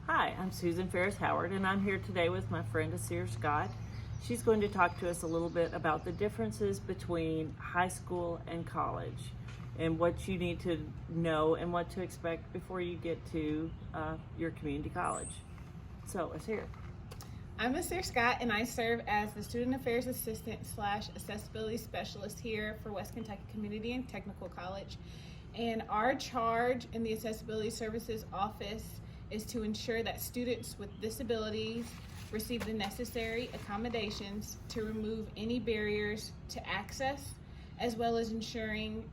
Hi, I'm Susan Ferris Howard, and I'm here today with my friend Asir Scott. She's going to talk to us a little bit about the differences between high school and college and what you need to know and what to expect before you get to your community college. So, Asir. I'm Asir Scott, and I serve as the Student Affairs Assistant / Accessibility Specialist here for West Kentucky Community and Technical College. And our charge in the Accessibility Services Office is to ensure that students with disabilities receive the necessary accommodations to remove any barriers to access, as well as ensuring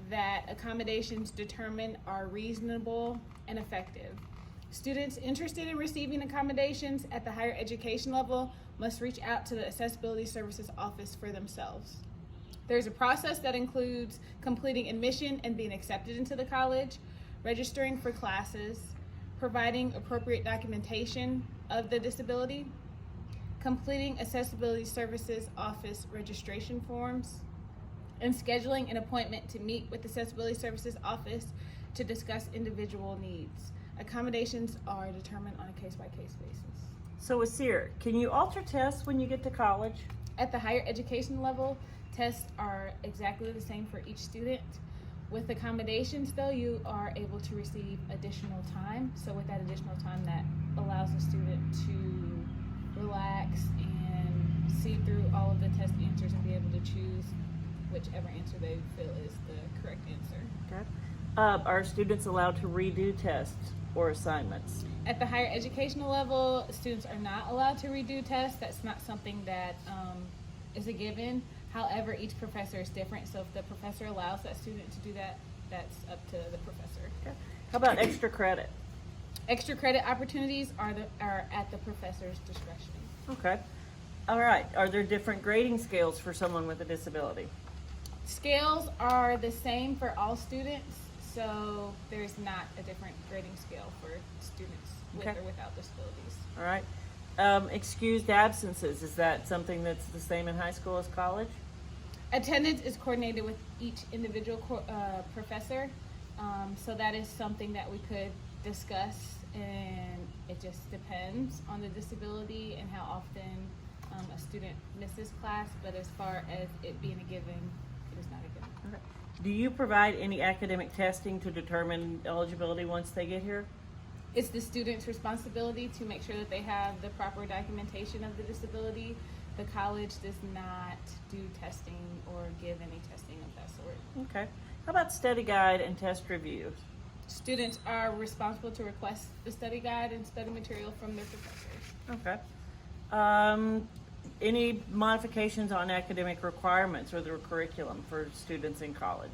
that accommodations determined are reasonable and effective. Students interested in receiving accommodations at the higher education level must reach out to the Accessibility Services Office for themselves. There's a process that includes completing admission and being accepted into the college, registering for classes, providing appropriate documentation of the disability, completing Accessibility Services Office registration forms, and scheduling an appointment to meet with the Accessibility Services Office to discuss individual needs. Accommodations are determined on a case-by-case basis. So, Asir, can you alter tests when you get to college? At the higher education level, tests are exactly the same for each student. With accommodations, though, you are able to receive additional time. So with that additional time, that allows the student to relax and see through all of the test answers and be able to choose whichever answer they feel is the correct answer. Okay. Are students allowed to redo tests or assignments? At the higher educational level, students are not allowed to redo tests. That's not something that is a given. However, each professor is different, so if the professor allows that student to do that, that's up to the professor. Okay. How about extra credit? Extra credit opportunities are at the professor's discretion. Okay. All right. Are there different grading scales for someone with a disability? Scales are the same for all students, so there's not a different grading scale for students with or without disabilities. All right. Excused absences, is that something that's the same in high school as college? Attendance is coordinated with each individual professor, so that is something that we could discuss, and it just depends on the disability and how often a student misses class, but as far as it being a given, it is not a given. Okay. Do you provide any academic testing to determine eligibility once they get here? It's the student's responsibility to make sure that they have the proper documentation of the disability. The college does not do testing or give any testing of that sort. Okay. How about study guide and test reviews? Students are responsible to request the study guide and study material from their professors. Okay. Any modifications on academic requirements or the curriculum for students in college?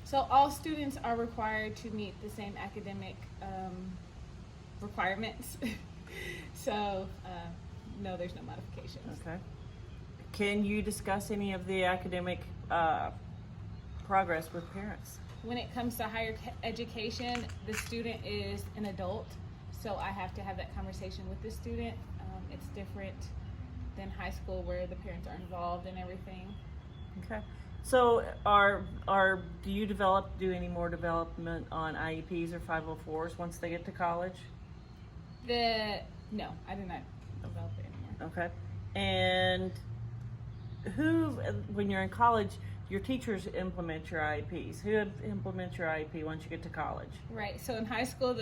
So all students are required to meet the same academic requirements. So no, there's no modifications. Okay. Can you discuss any of the academic progress with parents? When it comes to higher education, the student is an adult, so I have to have that conversation with the student. It's different than high school where the parents are involved in everything. Okay. So do you do any more development on IEPs or 504s once they get to college? No, I do not develop it anymore. Okay. And when you're in college, your teachers implement your IEPs. Who implements your IEP once you get to college? Right. So in high school,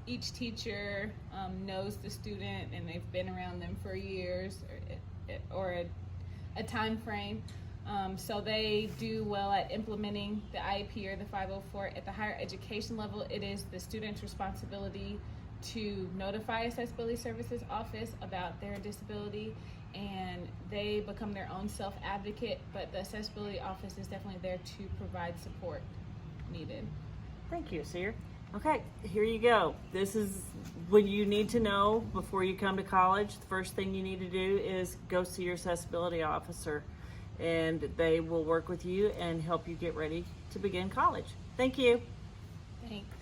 each teacher knows the student and they've been around them for years or a time frame. So they do well at implementing the IEP or the 504. At the higher education level, it is the student's responsibility to notify Accessibility Services Office about their disability, and they become their own self-advocate, but the Accessibility Office is definitely there to provide support needed. Thank you, Asir. Okay, here you go. This is what you need to know before you come to college. The first thing you need to do is go see your accessibility officer, and they will work with you and help you get ready to begin college. Thank you. Thanks.